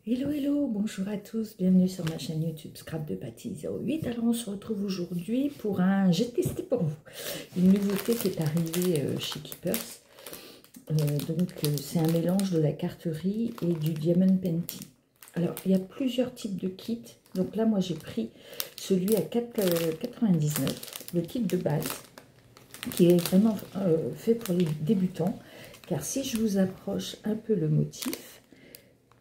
Hello, hello, bonjour à tous, bienvenue sur ma chaîne YouTube Scrap de Patty 08. Alors on se retrouve aujourd'hui pour un j'ai testé pour vous, une nouveauté qui est arrivée chez Keepers. C'est un mélange de la carterie et du diamond painting. Alors il y a plusieurs types de kits, donc là moi j'ai pris celui à 4,99, le kit de base, qui est vraiment fait pour les débutants, car si je vous approche un peu le motif,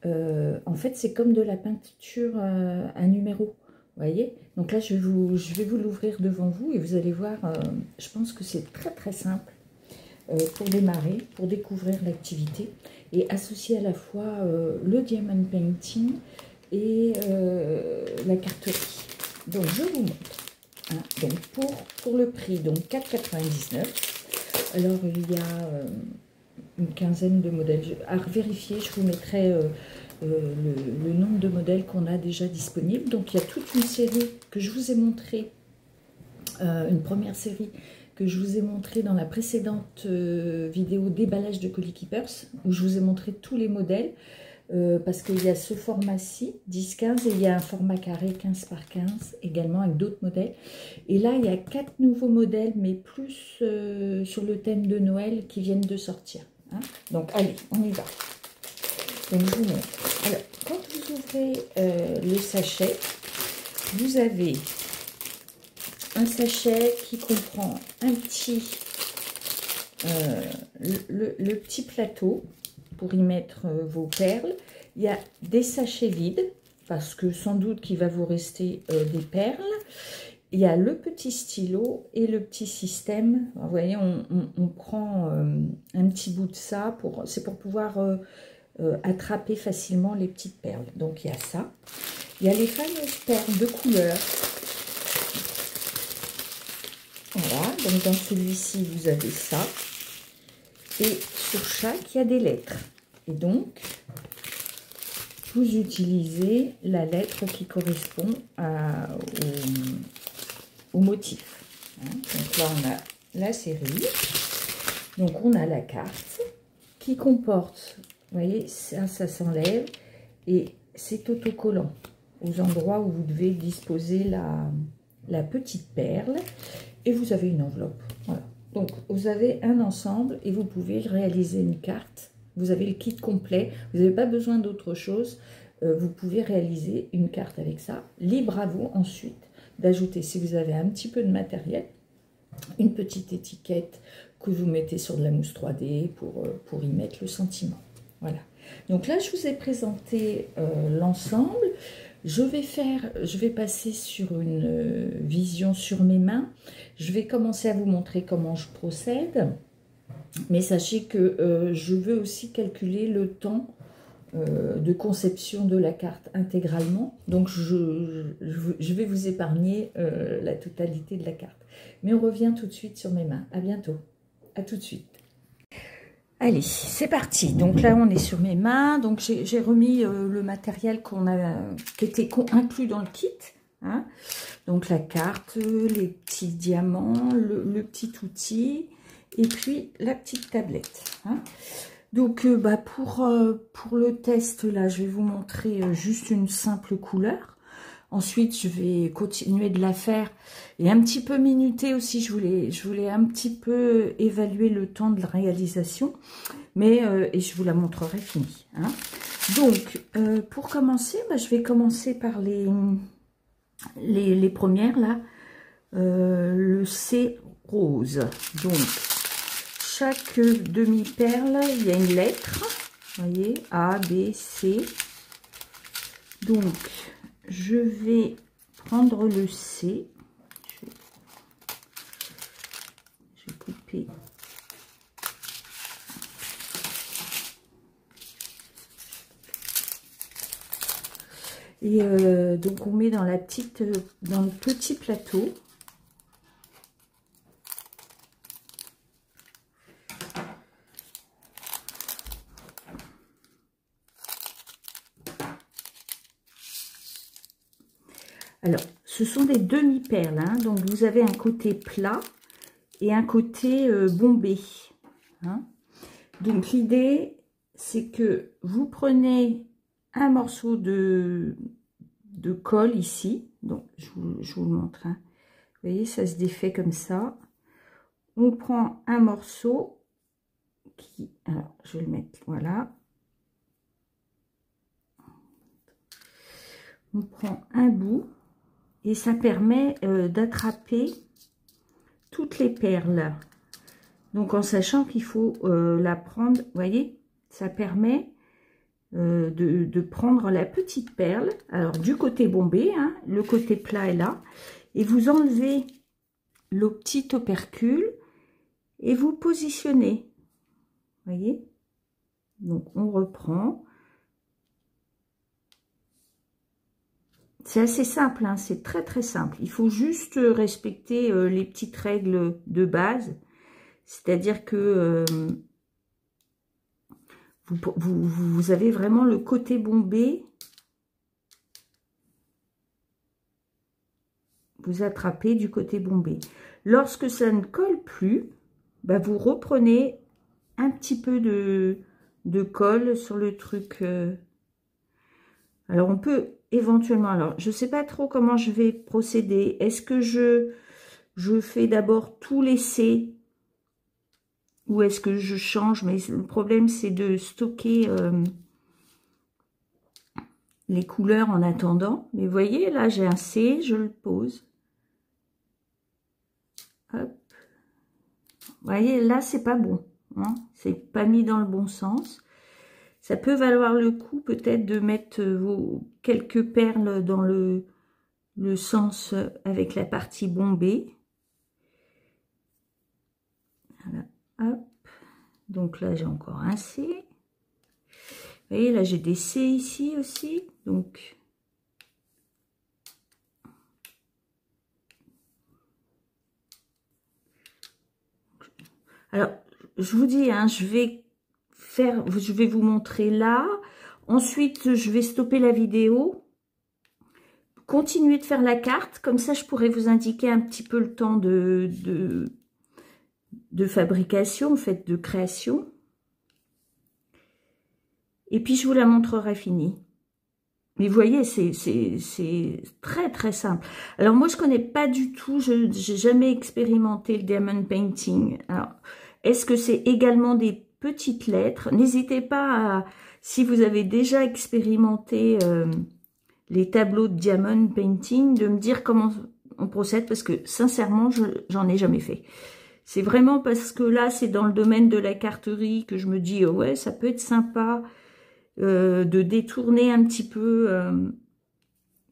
en fait c'est comme de la peinture à numéro, vous voyez. Donc là je vais vous l'ouvrir devant vous et vous allez voir, je pense que c'est très très simple pour démarrer, pour découvrir l'activité et associer à la fois le diamond painting et la carterie. Donc je vous montre, hein. Donc pour le prix, donc 4,99. alors il y a une quinzaine de modèles à vérifier. Je vous mettrai le nombre de modèles qu'on a déjà disponibles. Donc il y a toute une série que je vous ai montré, une première série que je vous ai montré dans la précédente vidéo déballage de colis Keepers, où je vous ai montré tous les modèles, parce qu'il y a ce format-ci 10-15 et il y a un format carré 15 par 15 également avec d'autres modèles. Et là il y a 4 nouveaux modèles, mais plus sur le thème de Noël, qui viennent de sortir, hein. Donc allez, on y va. Donc je vous montre. Alors quand vous ouvrez le sachet, vous avez un sachet qui comprend un petit le petit plateau pour y mettre vos perles. Il y a des sachets vides, parce que sans doute qu'il va vous rester des perles. Il y a le petit stylo et le petit système. Vous voyez, on prend un petit bout de ça, c'est pour pouvoir attraper facilement les petites perles. Donc il y a ça. Il y a les fameuses perles de couleur. Voilà, donc dans celui-ci, vous avez ça. Et sur chaque, il y a des lettres. Et donc, vous utilisez la lettre qui correspond au motif, hein. Donc là, on a la série. Donc, on a la carte qui comporte, vous voyez, ça s'enlève. Et c'est autocollant aux endroits où vous devez disposer la petite perle. Et vous avez une enveloppe. Voilà. Donc, vous avez un ensemble et vous pouvez réaliser une carte. Vous avez le kit complet. Vous n'avez pas besoin d'autre chose. Vous pouvez réaliser une carte avec ça. Libre à vous ensuite d'ajouter, si vous avez un petit peu de matériel, une petite étiquette que vous mettez sur de la mousse 3D pour y mettre le sentiment. Voilà. Donc là, je vous ai présenté l'ensemble. Je vais passer sur une vision sur mes mains. Je vais commencer à vous montrer comment je procède. Mais sachez que je veux aussi calculer le temps de conception de la carte intégralement. Donc je vais vous épargner la totalité de la carte. Mais on revient tout de suite sur mes mains. À bientôt. À tout de suite. Allez, c'est parti. Donc là, on est sur mes mains. Donc j'ai remis le matériel qui était inclus dans le kit, hein. Donc la carte, les petits diamants, le petit outil et puis la petite tablette, hein. Donc pour le test là, je vais vous montrer juste une simple couleur. Ensuite, je vais continuer de la faire et un petit peu minuter aussi. Je voulais un petit peu évaluer le temps de la réalisation, mais et je vous la montrerai finie, hein. Donc, pour commencer, je vais commencer par les premières là. Le C rose. Donc, chaque demi-perle, il y a une lettre. Vous voyez, A, B, C. Donc, je vais prendre le C. Je vais couper. Et donc, on met dans le petit plateau. Alors, ce sont des demi-perles, hein. Donc vous avez un côté plat et un côté bombé, hein. Donc l'idée, c'est que vous prenez un morceau de colle ici. Donc, je vous le montre. Hein. Vous voyez, ça se défait comme ça. On prend un morceau qui... Alors, je vais le mettre, voilà. On prend un bout et ça permet d'attraper toutes les perles. Donc, en sachant qu'il faut la prendre, vous voyez, ça permet de prendre la petite perle. Alors, du côté bombé, hein, le côté plat est là. Et vous enlevez le petit opercule et vous positionnez. Vous voyez? Donc, on reprend. C'est assez simple, hein, c'est très très simple. Il faut juste respecter les petites règles de base. C'est-à-dire que vous avez vraiment le côté bombé. Vous attrapez du côté bombé. Lorsque ça ne colle plus, bah vous reprenez un petit peu de colle sur le truc. Alors, on peut éventuellement... Alors, je ne sais pas trop comment je vais procéder. Est-ce que je fais d'abord tout laisser ou est-ce que je change? Mais le problème, c'est de stocker les couleurs en attendant. Mais vous voyez, là, j'ai un C, je le pose. Hop. Vous voyez, là, c'est pas bon. Hein, c'est pas mis dans le bon sens. Ça peut valoir le coup peut-être de mettre vos quelques perles dans le sens avec la partie bombée. Voilà, hop. Donc là, j'ai encore un C. Vous voyez, là, j'ai des C ici aussi. Donc, alors, je vous dis, hein, je vais vous montrer là. Ensuite, je vais stopper la vidéo. Continuer de faire la carte. Comme ça, je pourrais vous indiquer un petit peu le temps de fabrication, en fait, de création. Et puis, je vous la montrerai finie. Mais vous voyez, c'est très, très simple. Alors, moi, je connais pas du tout, je n'ai jamais expérimenté le diamond painting. Alors, est-ce que c'est également des petites lettres? N'hésitez pas à, si vous avez déjà expérimenté les tableaux de diamond painting, de me dire comment on procède, parce que, sincèrement, j'en ai jamais fait. C'est vraiment parce que là, c'est dans le domaine de la carterie que je me dis, oh ouais, ça peut être sympa de détourner un petit peu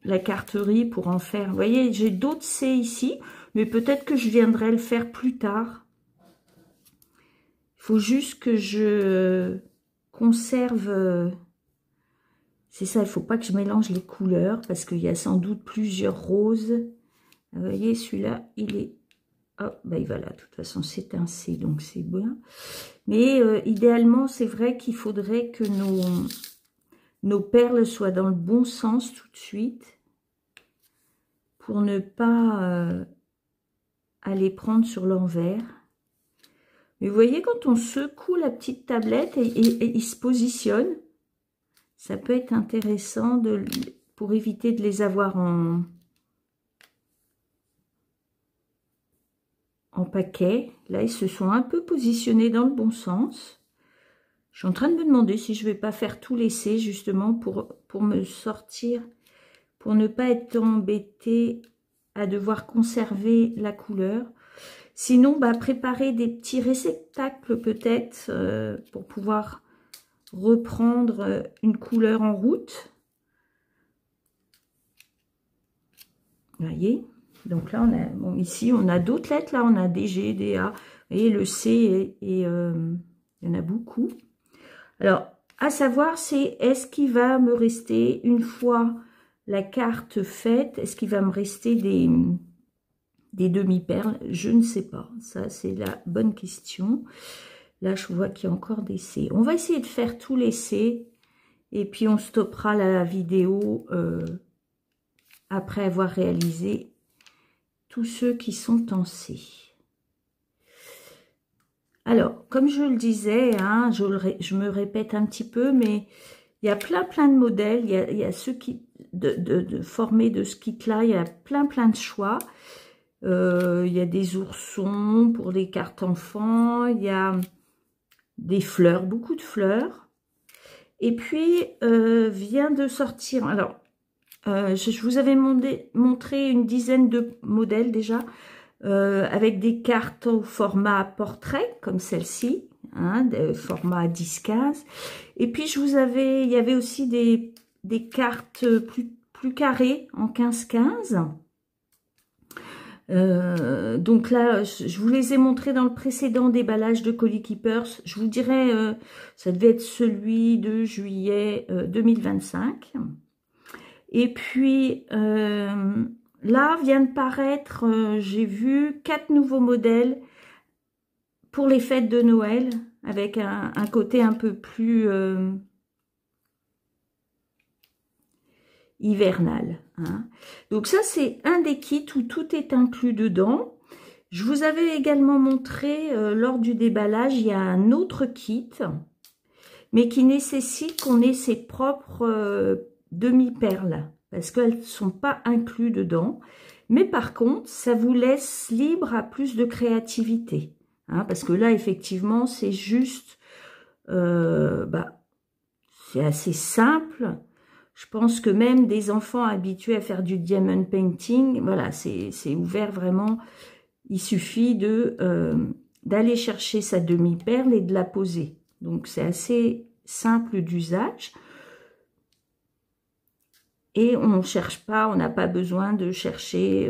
la carterie pour en faire. Vous voyez, j'ai d'autres C ici, mais peut-être que je viendrai le faire plus tard. Il faut juste que je conserve... c'est ça, il ne faut pas que je mélange les couleurs, parce qu'il y a sans doute plusieurs roses. Vous voyez, celui-là, il est... Oh, bah il va là, de toute façon, c'est un C, donc c'est bien. Mais idéalement, c'est vrai qu'il faudrait que nos perles soient dans le bon sens tout de suite, pour ne pas aller prendre sur l'envers. Mais vous voyez, quand on secoue la petite tablette et il se positionne, ça peut être intéressant pour éviter de les avoir en paquet. Là, ils se sont un peu positionnés dans le bon sens. Je suis en train de me demander si je ne vais pas faire tout laisser, justement, pour me sortir, pour ne pas être embêtée à devoir conserver la couleur. Sinon, bah, préparer des petits réceptacles peut-être pour pouvoir reprendre une couleur en route. Vous voyez? Donc là, bon, ici, on a d'autres lettres. Là, on a des G, des A. Vous voyez, le C, il y en a beaucoup. Alors, à savoir, c'est est-ce qu'il va me rester, une fois la carte faite, est-ce qu'il va me rester des demi-perles? Je ne sais pas. Ça, c'est la bonne question. Là, je vois qu'il y a encore des C. On va essayer de faire tous les C. Et puis, on stoppera la vidéo après avoir réalisé tous ceux qui sont en C. Alors, comme je le disais, hein, je me répète un petit peu, mais Il y a plein de modèles. Il y a ceux qui formés de ce kit-là. Il y a plein de choix. Il y a des oursons pour les cartes enfants. Il y a des fleurs, beaucoup de fleurs. Et puis, vient de sortir... Alors, je vous avais montré une dizaine de modèles déjà, avec des cartes au format portrait, comme celle-ci, hein, format 10-15. Et puis, il y avait aussi des cartes plus carrées, en 15-15. Donc là, je vous les ai montrés dans le précédent déballage de Colis Keepers. Je vous dirais, ça devait être celui de juillet 2025. Et puis, là, vient de paraître, j'ai vu 4 nouveaux modèles pour les fêtes de Noël, avec un côté un peu plus hivernal. Hein. Donc ça, c'est un des kits où tout est inclus dedans. Je vous avais également montré, lors du déballage, il y a un autre kit, mais qui nécessite qu'on ait ses propres demi-perles, parce qu'elles ne sont pas incluses dedans. Mais par contre, ça vous laisse libre à plus de créativité. Hein, parce que là, effectivement, c'est juste... c'est assez simple. Je pense que même des enfants habitués à faire du diamond painting, voilà, c'est ouvert vraiment. Il suffit d'aller chercher sa demi-perle et de la poser. Donc, c'est assez simple d'usage. Et on ne cherche pas, on n'a pas besoin de chercher,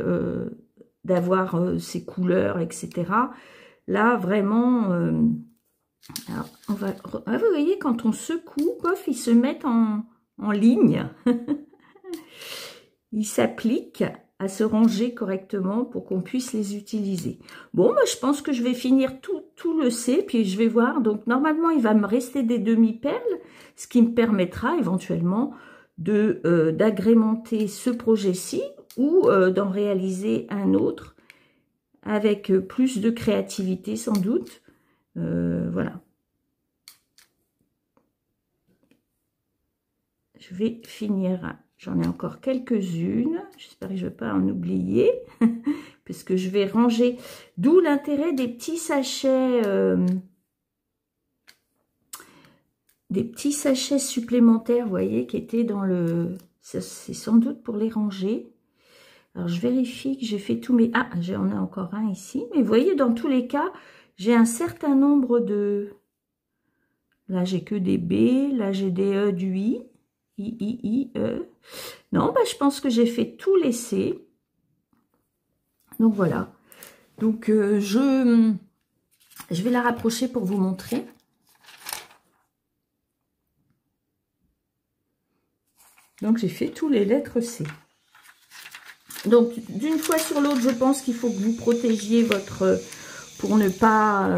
d'avoir ces couleurs, etc. Là, vraiment, alors vous voyez, quand on secoue, pof, ils se mettent en ligne. Ils s'appliquent à se ranger correctement pour qu'on puisse les utiliser. Bon, moi, je pense que je vais finir tout le C, puis je vais voir. Donc, normalement, il va me rester des demi-perles, ce qui me permettra éventuellement d'agrémenter ce projet-ci ou d'en réaliser un autre avec plus de créativité sans doute. Voilà. Je vais finir, j'en ai encore quelques-unes, j'espère que je ne vais pas en oublier, puisque je vais ranger, d'où l'intérêt des petits sachets... des petits sachets supplémentaires, vous voyez, qui étaient dans le... C'est sans doute pour les ranger. Alors, je vérifie que j'ai fait tous mes... Ah, j'en ai encore un ici. Mais vous voyez, dans tous les cas, j'ai un certain nombre de... Là, j'ai que des B. Là, j'ai des E, du I. E. Non, bah, je pense que j'ai fait tous les C. Donc, voilà. Donc, je vais la rapprocher pour vous montrer. Donc, j'ai fait tous les lettres C. Donc, d'une fois sur l'autre, je pense qu'il faut que vous protégiez votre... pour ne pas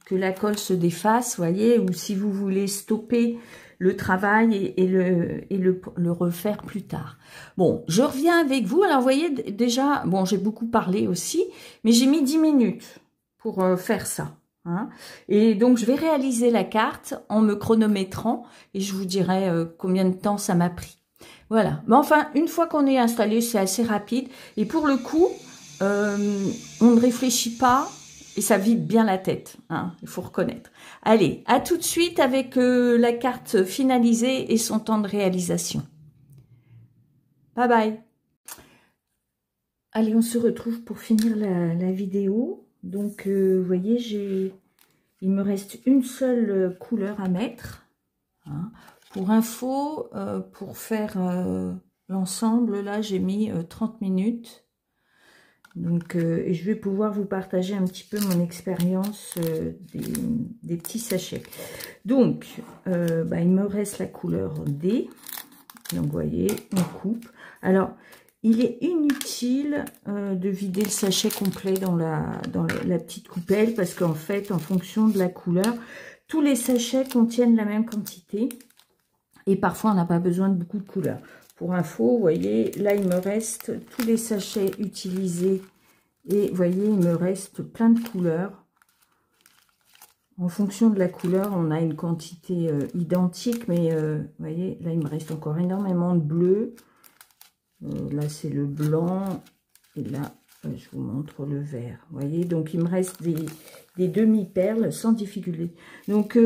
que la colle se défasse, voyez, ou si vous voulez stopper le travail et le refaire plus tard. Bon, je reviens avec vous. Alors, vous voyez, déjà, bon, j'ai beaucoup parlé aussi, mais j'ai mis 10 minutes pour faire ça. Hein. Et donc, je vais réaliser la carte en me chronométrant et je vous dirai combien de temps ça m'a pris. Voilà. Mais enfin, une fois qu'on est installé, c'est assez rapide. Et pour le coup, on ne réfléchit pas et ça vide bien la tête. Hein, il faut reconnaître. Allez, à tout de suite avec la carte finalisée et son temps de réalisation. Bye bye. Allez, on se retrouve pour finir la vidéo. Donc, vous voyez, il me reste une seule couleur à mettre. Hein. Pour info, pour faire l'ensemble, là, j'ai mis 30 minutes. Donc, et je vais pouvoir vous partager un petit peu mon expérience des petits sachets. Donc, il me reste la couleur D. Donc, vous voyez, on coupe. Alors, il est inutile de vider le sachet complet dans la petite coupelle parce qu'en fait, en fonction de la couleur, tous les sachets contiennent la même quantité. Et parfois, on n'a pas besoin de beaucoup de couleurs. Pour info, vous voyez, là, il me reste tous les sachets utilisés. Et vous voyez, il me reste plein de couleurs. En fonction de la couleur, on a une quantité identique, mais vous voyez, là, il me reste encore énormément de bleu. Là, c'est le blanc, et là, je vous montre le vert. Vous voyez, donc il me reste des demi-perles sans difficulté. Donc,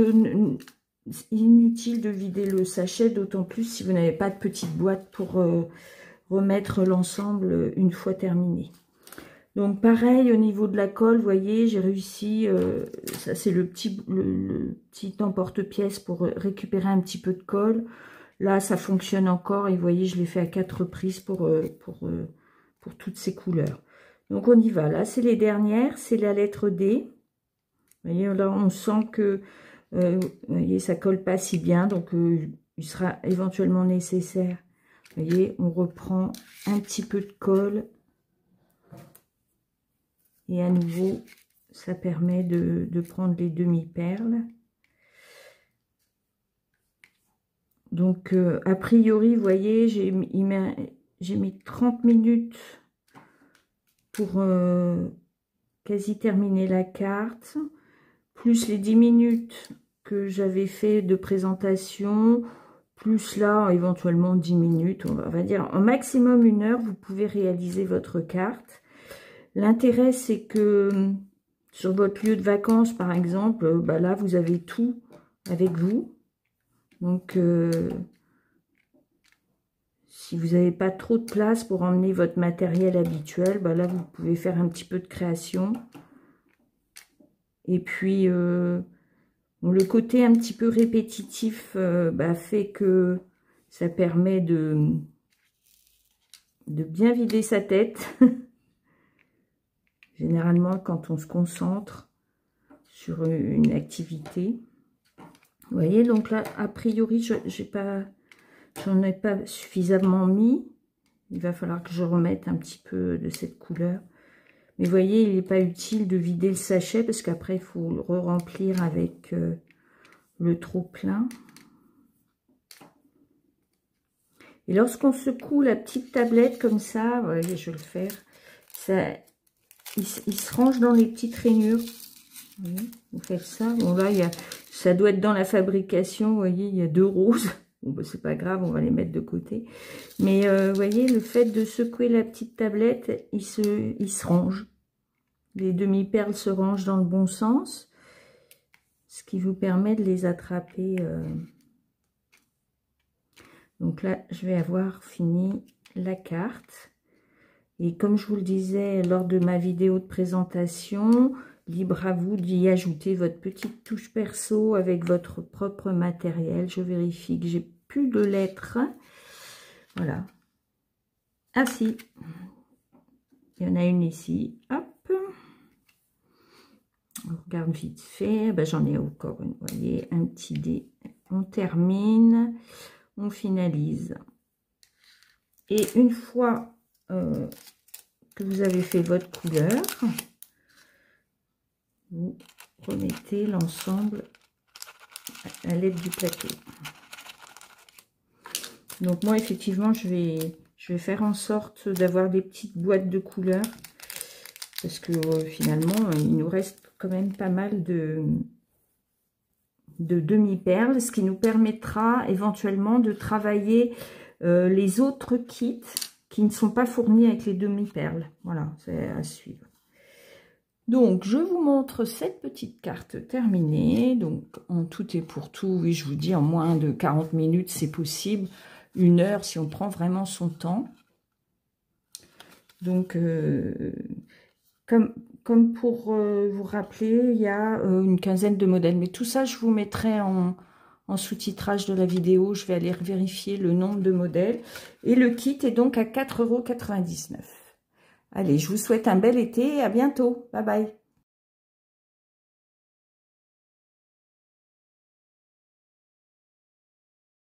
inutile de vider le sachet, d'autant plus si vous n'avez pas de petite boîte pour remettre l'ensemble une fois terminé. Donc pareil au niveau de la colle, vous voyez, j'ai réussi, ça c'est le petit emporte-pièce pour récupérer un petit peu de colle. Là ça fonctionne encore et vous voyez, je l'ai fait à 4 reprises pour toutes ces couleurs. Donc on y va, là c'est les dernières, c'est la lettre D. Vous voyez, là on sent que vous voyez, ça colle pas si bien, donc il sera éventuellement nécessaire. Vous voyez, on reprend un petit peu de colle. Et à nouveau, ça permet de prendre les demi-perles. Donc, a priori, vous voyez, j'ai mis 30 minutes pour quasi terminer la carte, plus les 10 minutes que j'avais fait de présentation, plus là, éventuellement 10 minutes, on va dire en maximum 1 heure, vous pouvez réaliser votre carte. L'intérêt, c'est que sur votre lieu de vacances, par exemple, bah là, vous avez tout avec vous. Donc, si vous n'avez pas trop de place pour emmener votre matériel habituel, bah là, vous pouvez faire un petit peu de création. Et puis, le côté un petit peu répétitif bah, fait que ça permet de bien vider sa tête. Généralement, quand on se concentre sur une activité. Vous voyez, donc là, a priori, j'en ai pas suffisamment mis. Il va falloir que je remette un petit peu de cette couleur. Mais vous voyez, il n'est pas utile de vider le sachet parce qu'après, il faut le re-remplir avec le trop-plein. Et lorsqu'on secoue la petite tablette comme ça, vous voyez, je vais le faire, ça... Il se range dans les petites rainures. Vous faites ça. Bon, là, ça doit être dans la fabrication. Vous voyez, il y a 2 roses. Bon, bah, c'est pas grave, on va les mettre de côté. Mais vous voyez, le fait de secouer la petite tablette, il se range. Les demi-perles se rangent dans le bon sens. Ce qui vous permet de les attraper. Donc là, je vais avoir fini la carte. Et comme je vous le disais lors de ma vidéo de présentation, libre à vous d'y ajouter votre petite touche perso avec votre propre matériel. Je vérifie que j'ai plus de lettres. Voilà. Ah si, il y en a une ici. Hop. On regarde vite fait. Ben, j'en ai encore une. Vous voyez, un petit dé. On termine. On finalise. Et une fois... que vous avez fait votre couleur, vous remettez l'ensemble à l'aide du plateau. Donc moi effectivement je vais faire en sorte d'avoir des petites boîtes de couleurs parce que finalement il nous reste quand même pas mal de demi-perles, ce qui nous permettra éventuellement de travailler les autres kits qui ne sont pas fournis avec les demi-perles. Voilà, c'est à suivre. Donc, je vous montre cette petite carte terminée. Donc, en tout et pour tout, oui, je vous dis, en moins de 40 minutes, c'est possible. 1 heure, si on prend vraiment son temps. Donc, comme pour vous rappeler, il y a une quinzaine de modèles. Mais tout ça, je vous mettrai en sous-titrage de la vidéo. Je vais aller vérifier le nombre de modèles. Et le kit est donc à 4,99 €. Allez, je vous souhaite un bel été et à bientôt. Bye bye.